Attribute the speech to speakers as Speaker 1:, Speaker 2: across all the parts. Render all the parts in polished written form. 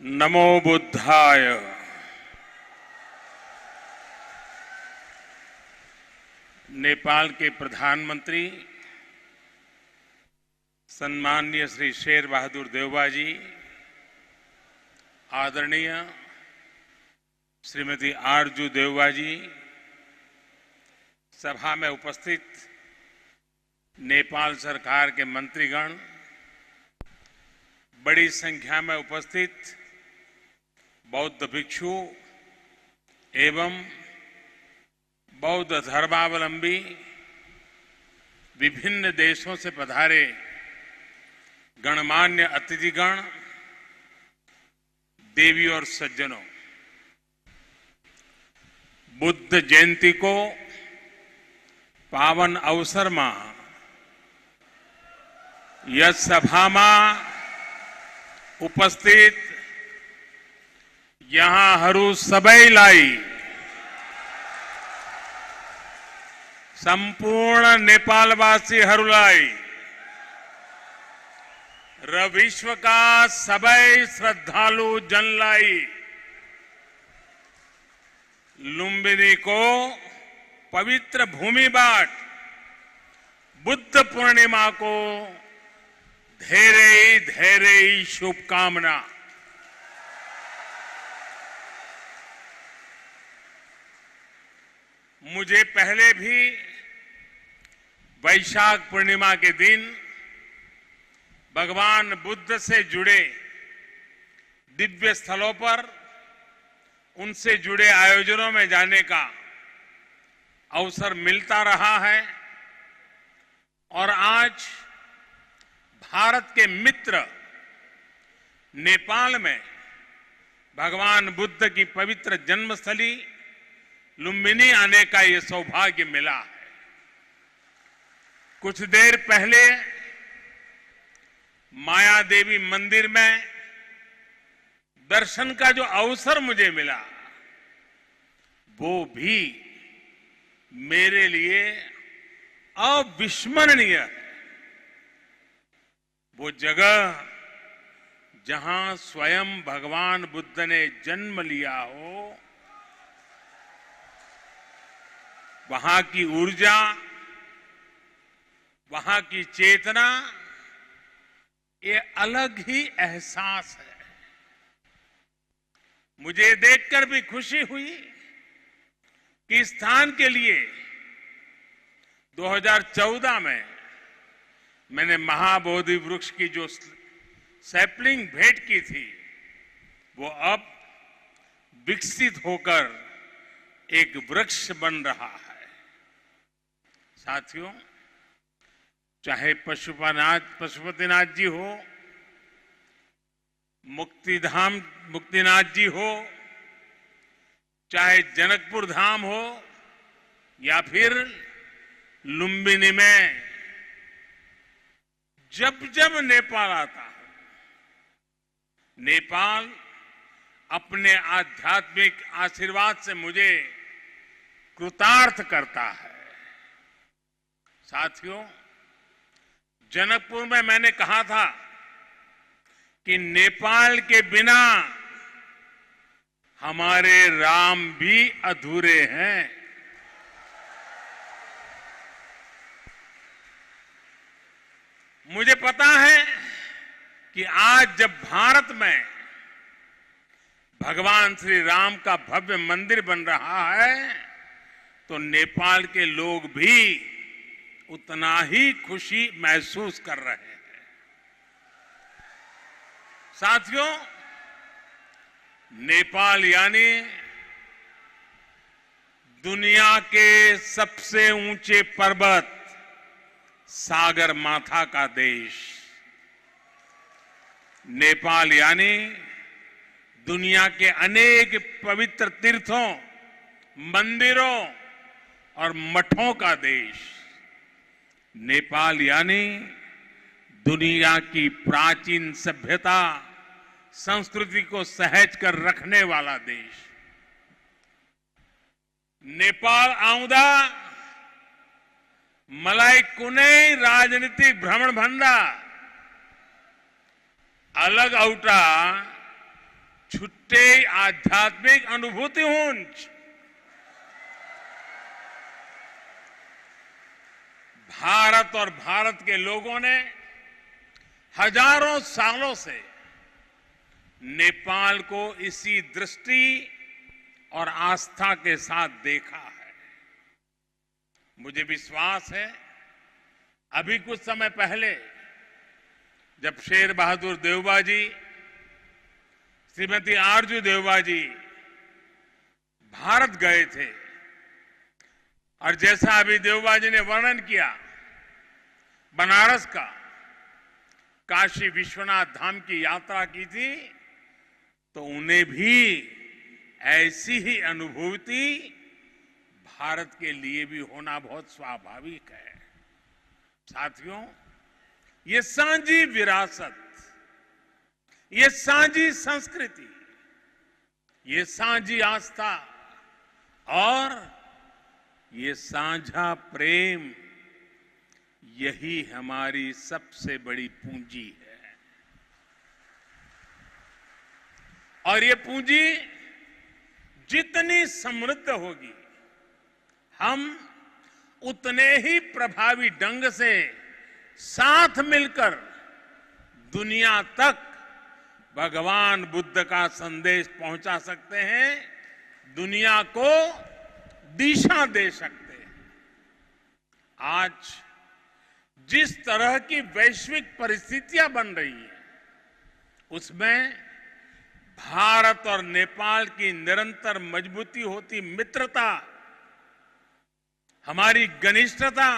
Speaker 1: नमो बुद्धाय। नेपाल के प्रधानमंत्री सम्माननीय श्री शेर बहादुर देउबा जी, आदरणीय श्रीमती आरजू देउबा जी, सभा में उपस्थित नेपाल सरकार के मंत्रीगण, बड़ी संख्या में उपस्थित बौद्ध भिक्षु एवं बौद्ध धर्मावलंबी, विभिन्न देशों से पधारे गणमान्य अतिथिगण, देवी और सज्जनों, बुद्ध जयंती को पावन अवसर में यह सभा में उपस्थित यहाँ हरू सबैलाई संपूर्ण नेपालवासीहरूलाई र विश्वका सबै श्रद्धालु जनलाई लुम्बिनीको पवित्र भूमिबाट बुद्ध पूर्णिमाको धेरै धेरै शुभकामना। मुझे पहले भी वैशाख पूर्णिमा के दिन भगवान बुद्ध से जुड़े दिव्य स्थलों पर उनसे जुड़े आयोजनों में जाने का अवसर मिलता रहा है और आज भारत के मित्र नेपाल में भगवान बुद्ध की पवित्र जन्मस्थली लुम्बिनी आने का ये सौभाग्य मिला है। कुछ देर पहले माया देवी मंदिर में दर्शन का जो अवसर मुझे मिला वो भी मेरे लिए अविस्मरणीय है। वो जगह जहां स्वयं भगवान बुद्ध ने जन्म लिया हो, वहां की ऊर्जा, वहां की चेतना, ये अलग ही एहसास है। मुझे देखकर भी खुशी हुई कि इस स्थान के लिए 2014 में मैंने महाबोधि वृक्ष की जो सैपलिंग भेंट की थी, वो अब विकसित होकर एक वृक्ष बन रहा है। साथियों, चाहे पशुपतिनाथ जी हो, मुक्तिनाथ जी हो, चाहे जनकपुर धाम हो या फिर लुम्बिनी में जब जब नेपाल आता है, नेपाल अपने आध्यात्मिक आशीर्वाद से मुझे कृतार्थ करता है। साथियों, जनकपुर में मैंने कहा था कि नेपाल के बिना हमारे राम भी अधूरे हैं। मुझे पता है कि आज जब भारत में भगवान श्री राम का भव्य मंदिर बन रहा है तो नेपाल के लोग भी उतना ही खुशी महसूस कर रहे हैं। साथियों, नेपाल यानी दुनिया के सबसे ऊंचे पर्वत सागर माथा का देश। नेपाल यानी दुनिया के अनेक पवित्र तीर्थों, मंदिरों और मठों का देश। नेपाल यानी दुनिया की प्राचीन सभ्यता, संस्कृति को सहेज कर रखने वाला देश। नेपाल आउँदा मलाई कुनै राजनीतिक भ्रमण भन्दा अलग औटा उठे आध्यात्मिक अनुभूति ऊंच भारत और भारत के लोगों ने हजारों सालों से नेपाल को इसी दृष्टि और आस्था के साथ देखा है। मुझे विश्वास है अभी कुछ समय पहले जब शेर बहादुर देवबा जी, श्रीमती आरजू देवबा जी भारत गए थे और जैसा अभी देवबा जी ने वर्णन किया बनारस का, काशी विश्वनाथ धाम की यात्रा की थी, तो उन्हें भी ऐसी ही अनुभूति भारत के लिए भी होना बहुत स्वाभाविक है। साथियों, ये साझी विरासत, ये साझी संस्कृति, ये साझी आस्था और ये साझा प्रेम, यही हमारी सबसे बड़ी पूंजी है। और ये पूंजी जितनी समृद्ध होगी, हम उतने ही प्रभावी ढंग से साथ मिलकर दुनिया तक भगवान बुद्ध का संदेश पहुंचा सकते हैं, दुनिया को दिशा दे सकते हैं। आज जिस तरह की वैश्विक परिस्थितियां बन रही हैं, उसमें भारत और नेपाल की निरंतर मजबूती होती मित्रता, हमारी घनिष्ठता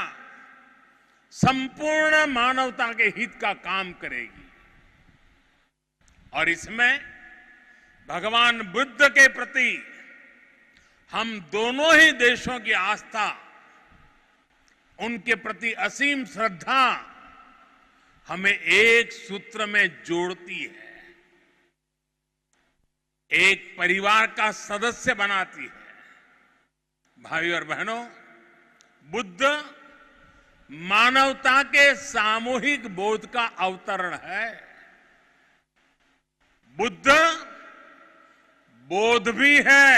Speaker 1: संपूर्ण मानवता के हित का काम करेगी। और इसमें भगवान बुद्ध के प्रति हम दोनों ही देशों की आस्था, उनके प्रति असीम श्रद्धा हमें एक सूत्र में जोड़ती है, एक परिवार का सदस्य बनाती है। भाई और बहनों, बुद्ध मानवता के सामूहिक बोध का अवतरण है। बुद्ध बोध भी है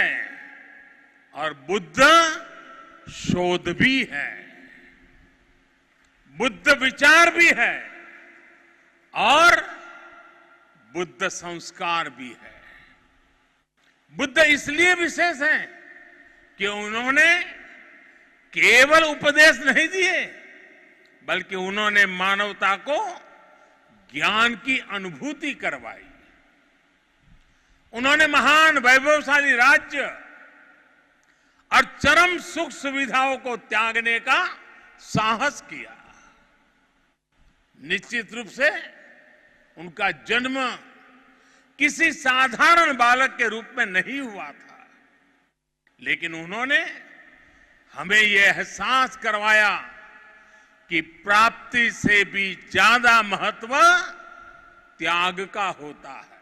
Speaker 1: और बुद्ध शोध भी है, बुद्ध विचार भी है और बुद्ध संस्कार भी है। बुद्ध इसलिए विशेष हैं कि उन्होंने केवल उपदेश नहीं दिए, बल्कि उन्होंने मानवता को ज्ञान की अनुभूति करवाई। उन्होंने महान वैभवशाली राज्य और चरम सुख सुविधाओं को त्यागने का साहस किया। निश्चित रूप से उनका जन्म किसी साधारण बालक के रूप में नहीं हुआ था, लेकिन उन्होंने हमें यह एहसास करवाया कि प्राप्ति से भी ज्यादा महत्व त्याग का होता है।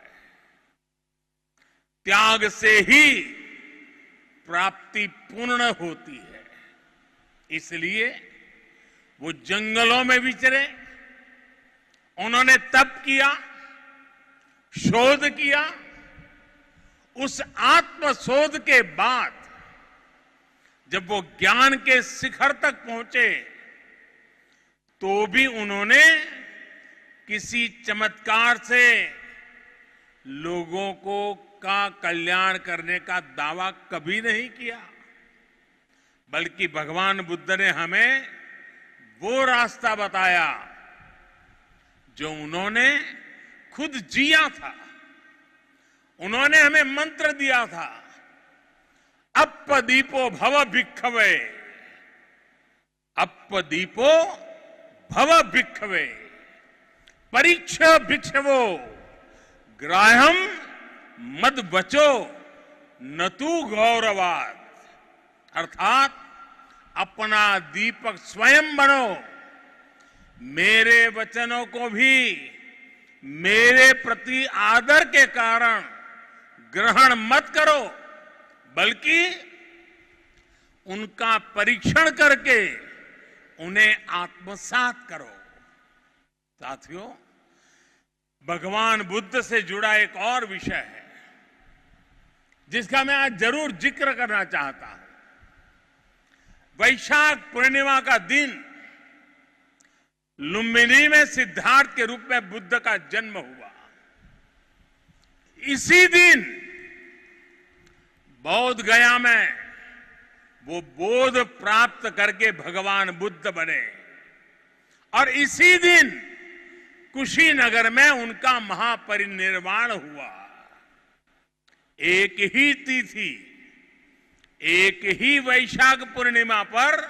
Speaker 1: त्याग से ही प्राप्ति पूर्ण होती है। इसलिए वो जंगलों में विचरे, उन्होंने तप किया, शोध किया। उस आत्मशोध के बाद जब वो ज्ञान के शिखर तक पहुंचे, तो भी उन्होंने किसी चमत्कार से लोगों का कल्याण करने का दावा कभी नहीं किया, बल्कि भगवान बुद्ध ने हमें वो रास्ता बताया जो उन्होंने खुद जिया था। उन्होंने हमें मंत्र दिया था, अप्पदीपो भव भिक्खवे, अप्पदीपो भव भिक्खवे, परीक्ष भिक्षवो ग्राह्यम मद बचो न तू गौरवाद। अर्थात अपना दीपक स्वयं बनो, मेरे वचनों को भी मेरे प्रति आदर के कारण ग्रहण मत करो, बल्कि उनका परीक्षण करके उन्हें आत्मसात करो। साथियों, भगवान बुद्ध से जुड़ा एक और विषय है, जिसका मैं आज जरूर जिक्र करना चाहता हूं। वैशाख पूर्णिमा का दिन लुम्बिनी में सिद्धार्थ के रूप में बुद्ध का जन्म हुआ। इसी दिन बोध गया में वो बोध प्राप्त करके भगवान बुद्ध बने और इसी दिन कुशीनगर में उनका महापरिनिर्वाण हुआ। एक ही तिथि, एक ही वैशाख पूर्णिमा पर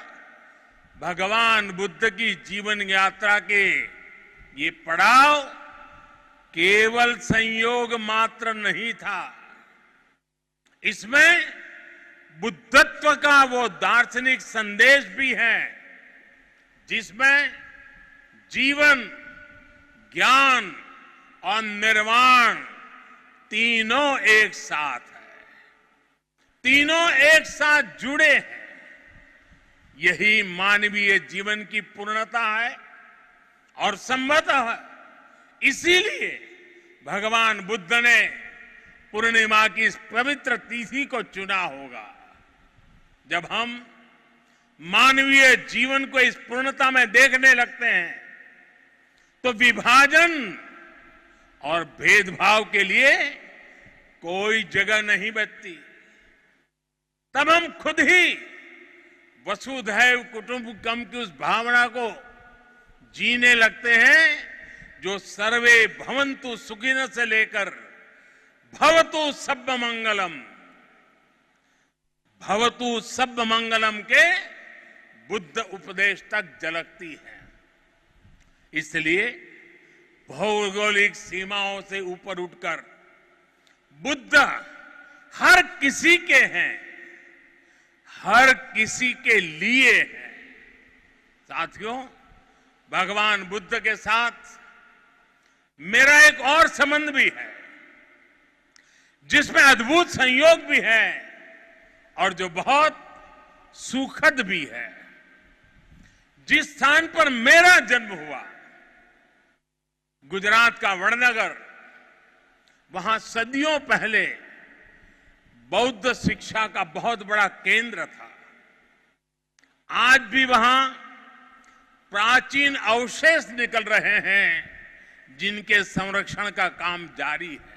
Speaker 1: भगवान बुद्ध की जीवन यात्रा के ये पड़ाव केवल संयोग मात्र नहीं था, इसमें बुद्धत्व का वो दार्शनिक संदेश भी है जिसमें जीवन, ज्ञान और निर्वाण तीनों एक साथ है, तीनों एक साथ जुड़े हैं। यही मानवीय जीवन की पूर्णता है और संभवतः इसीलिए भगवान बुद्ध ने पूर्णिमा की इस पवित्र तिथि को चुना होगा। जब हम मानवीय जीवन को इस पूर्णता में देखने लगते हैं तो विभाजन और भेदभाव के लिए कोई जगह नहीं बचती। तब हम खुद ही वसुधैव कुटुंबकम की उस भावना को जीने लगते हैं जो सर्वे भवन्तु सुखिनः से लेकर भवतु सब्ब मंगलम, भवतु सब्ब मंगलम के बुद्ध उपदेश तक झलकती है। इसलिए भौगोलिक सीमाओं से ऊपर उठकर बुद्ध हर किसी के हैं, हर किसी के लिए है। साथियों, भगवान बुद्ध के साथ मेरा एक और संबंध भी है जिसमें अद्भुत संयोग भी है और जो बहुत सुखद भी है। जिस स्थान पर मेरा जन्म हुआ, गुजरात का वडनगर, वहां सदियों पहले बौद्ध शिक्षा का बहुत बड़ा केंद्र था। आज भी वहां प्राचीन अवशेष निकल रहे हैं जिनके संरक्षण का काम जारी है।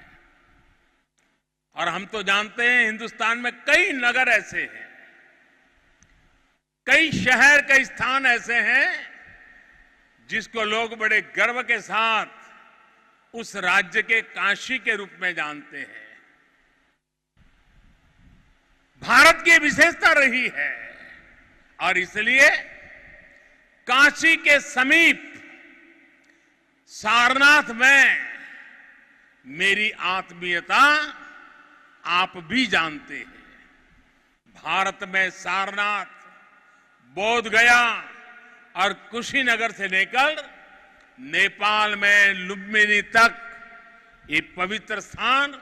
Speaker 1: और हम तो जानते हैं हिंदुस्तान में कई नगर ऐसे हैं, कई शहर, कई स्थान ऐसे हैं जिसको लोग बड़े गर्व के साथ उस राज्य के काशी के रूप में जानते हैं। भारत की विशेषता रही है और इसलिए काशी के समीप सारनाथ में मेरी आत्मीयता आप भी जानते हैं। भारत में सारनाथ, बोध गया और कुशीनगर से लेकर नेपाल में लुम्बिनी तक ये पवित्र स्थान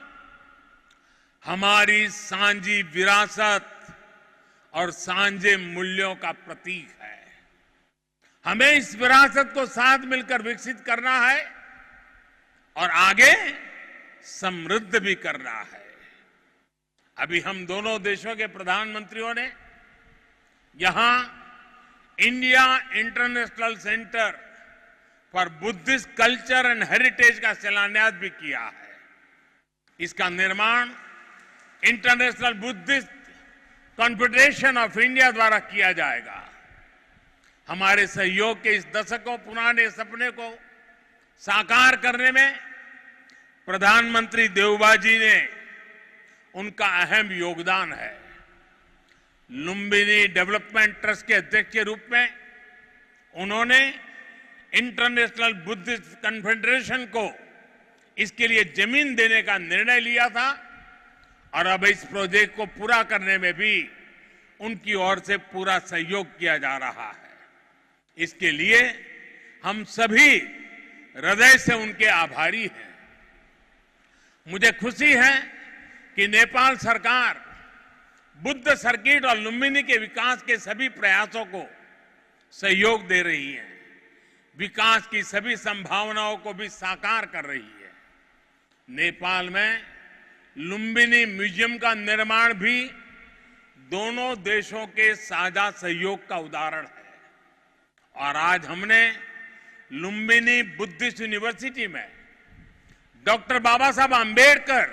Speaker 1: हमारी सांझी विरासत और सांझे मूल्यों का प्रतीक है। हमें इस विरासत को साथ मिलकर विकसित करना है और आगे समृद्ध भी करना है। अभी हम दोनों देशों के प्रधानमंत्रियों ने यहां India international centre for Buddhist culture and heritage का शिलान्यास भी किया है। इसका निर्माण international Buddhist confederation of India द्वारा किया जाएगा। हमारे सहयोग के इस दशकों पुराने सपने को साकार करने में प्रधानमंत्री देवबा जी ने उनका अहम योगदान है। लुम्बिनी डेवलपमेंट ट्रस्ट के अध्यक्ष के रूप में उन्होंने इंटरनेशनल बुद्धिस्ट कॉन्फेडरेशन को इसके लिए जमीन देने का निर्णय लिया था और अब इस प्रोजेक्ट को पूरा करने में भी उनकी ओर से पूरा सहयोग किया जा रहा है। इसके लिए हम सभी हृदय से उनके आभारी हैं। मुझे खुशी है कि नेपाल सरकार बुद्ध सर्किट और लुम्बिनी के विकास के सभी प्रयासों को सहयोग दे रही है, विकास की सभी संभावनाओं को भी साकार कर रही है। नेपाल में लुम्बिनी म्यूजियम का निर्माण भी दोनों देशों के साझा सहयोग का उदाहरण है। और आज हमने लुम्बिनी बुद्धिस्ट यूनिवर्सिटी में doctor Baba Saheb Ambedkar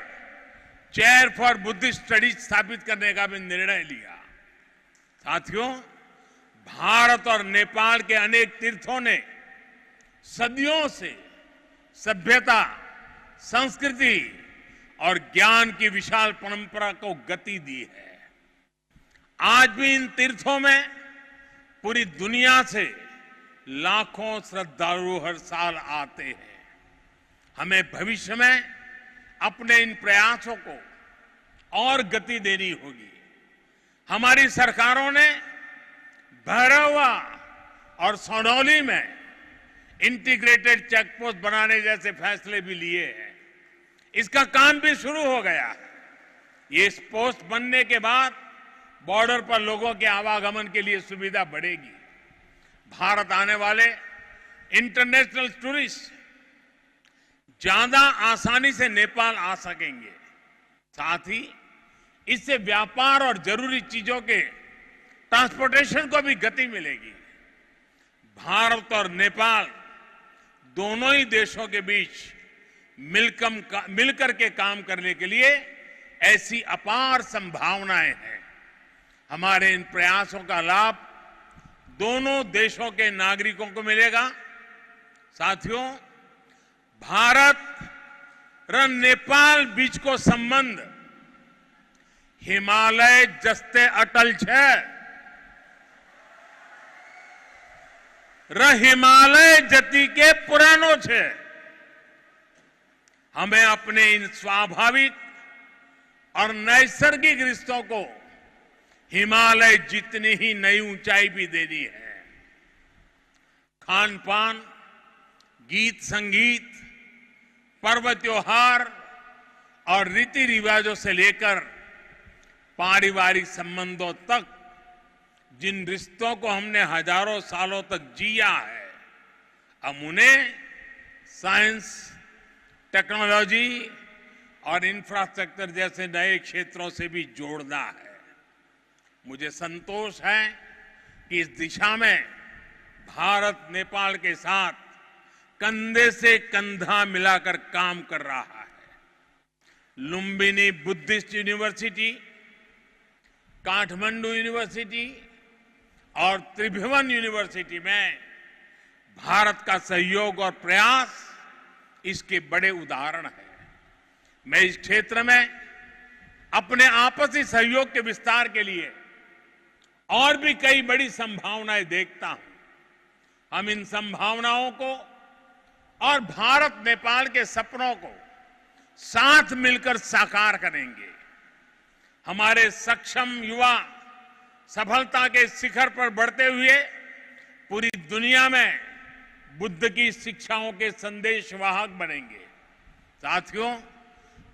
Speaker 1: chair for Buddhist studies स्थापित करने का भी निर्णय लिया। साथियों, भारत और नेपाल के अनेक तीर्थों ने सदियों से सभ्यता, संस्कृति और ज्ञान की विशाल परंपरा को गति दी है। आज भी इन तीर्थों में पूरी दुनिया से लाखों श्रद्धालु हर साल आते हैं। हमें भविष्य में अपने इन प्रयासों को और गति देनी होगी। हमारी सरकारों ने भैरवा और सोनौली में इंटीग्रेटेड चेक पोस्ट बनाने जैसे फैसले भी लिए हैं। इसका काम भी शुरू हो गया है। ये पोस्ट बनने के बाद बॉर्डर पर लोगों के आवागमन के लिए सुविधा बढ़ेगी। भारत आने वाले इंटरनेशनल टूरिस्ट ज्यादा आसानी से नेपाल आ सकेंगे। साथ ही इससे व्यापार और जरूरी चीजों के ट्रांसपोर्टेशन को भी गति मिलेगी। भारत और नेपाल दोनों ही देशों के बीच मिलकर के काम करने के लिए ऐसी अपार संभावनाएं हैं। हमारे इन प्रयासों का लाभ दोनों देशों के नागरिकों को मिलेगा। साथियों, भारत और नेपाल बीच को संबंध हिमालय जस्ते अटल छे। हिमालय जति के पुरानो छे। हमें अपने इन स्वाभाविक और नैसर्गिक रिश्तों को हिमालय जितनी ही नई ऊंचाई भी देनी है। खान पान, गीत संगीत, पर्व त्योहार और रीति रिवाजों से लेकर पारिवारिक संबंधों तक जिन रिश्तों को हमने हजारों सालों तक जिया है, अब उन्हें साइंस, टेक्नोलॉजी और इंफ्रास्ट्रक्चर जैसे नए क्षेत्रों से भी जोड़ना है। मुझे संतोष है कि इस दिशा में भारत नेपाल के साथ कंधे से कंधा मिलाकर काम कर रहा है। Lumbini Buddhist university, Kathmandu university और त्रिभुवन यूनिवर्सिटी में भारत का सहयोग और प्रयास इसके बड़े उदाहरण हैं। मैं इस क्षेत्र में अपने आपसी सहयोग के विस्तार के लिए और भी कई बड़ी संभावनाएं देखता हूं। हम इन संभावनाओं को और भारत नेपाल के सपनों को साथ मिलकर साकार करेंगे। हमारे सक्षम युवा सफलता के शिखर पर बढ़ते हुए पूरी दुनिया में बुद्ध की शिक्षाओं के संदेशवाहक बनेंगे। साथियों,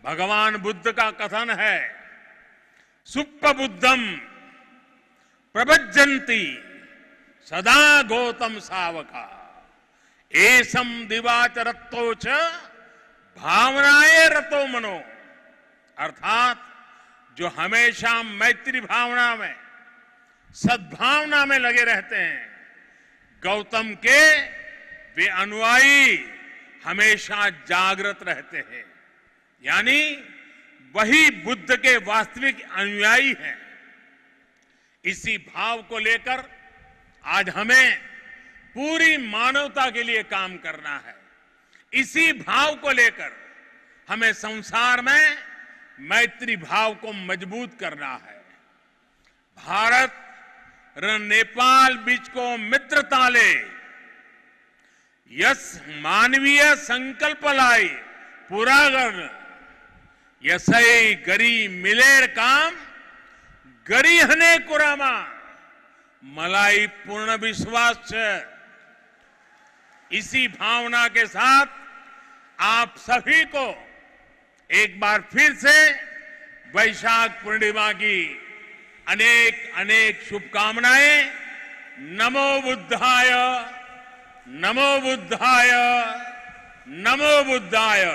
Speaker 1: भगवान बुद्ध का कथन है, सुप्प बुद्धम प्रभज्जन्ति सदा गौतम सावका एसम दिवाच रत्तो च भावनाए रतो मनो। अर्थात जो हमेशा मैत्री भावना में, सद्भावना में लगे रहते हैं, गौतम के वे अनुयायी हमेशा जागृत रहते हैं। यानी वही बुद्ध के वास्तविक अनुयायी हैं। इसी भाव को लेकर आज हमें पूरी मानवता के लिए काम करना है। इसी भाव को लेकर हमें संसार में मैत्री भाव को मजबूत करना है। भारत और नेपाल बीच को मित्रता ले यस मानवीय संकल्प लाए पूरा कर यसई गरी मिलेर काम गरी हने कुरामा मलाई पूर्ण विश्वास है। इसी भावना के साथ आप सभी को एक बार फिर से वैशाख पूर्णिमा की अनेक अनेक शुभकामनाएं। नमो बुद्धाय, नमो बुद्धाय, नमो बुद्धाय।